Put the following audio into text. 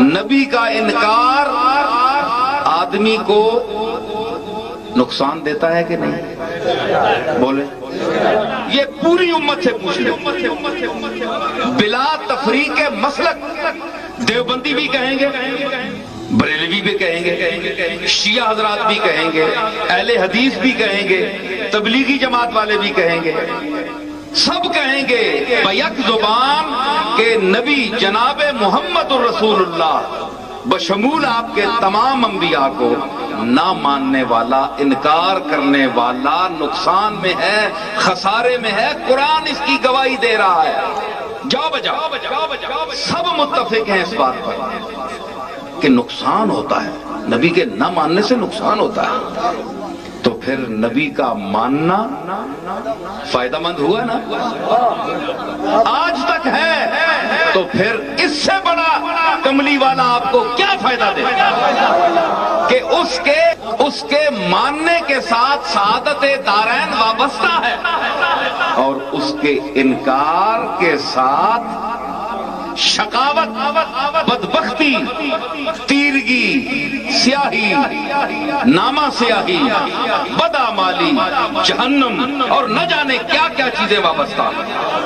نبی کا انکار آدمی کو نقصان دیتا ہے کہ نہیں؟ بولے، یہ پوری امت سے پوچھ لیں، بلا تفریق مسلک، دیوبندی بھی کہیں گے، بریلوی بھی کہیں گے، شیعہ حضرات بھی کہیں گے، اہل حدیث بھی کہیں گے، تبلیغی جماعت والے بھی کہیں گے، سب کہیں گے بیک زبان کہ نبی جناب محمد الرسول اللہ بشمول آپ کے تمام انبیاء کو نہ ماننے والا، انکار کرنے والا نقصان میں ہے، خسارے میں ہے۔ قرآن اس کی گواہی دے رہا ہے۔ جاؤ بجاؤ، سب متفق ہیں اس بات پر کہ نقصان ہوتا ہے، نبی کے نہ ماننے سے نقصان ہوتا ہے۔ تو پھر نبی کا ماننا فائدہ مند ہوا نا؟ آج تک ہے، تو پھر اس سے بڑا کملی والا آپ کو کیا فائدہ دے کہ اس کے ماننے کے ساتھ سعادت دارین وابستہ ہے، اور اس کے انکار کے ساتھ شقاوت، بدبختی، تیرگی، سیاہی، نامہ سیاہی، بدعمالی، جہنم اور نہ جانے کیا کیا چیزیں وابستہ ہیں۔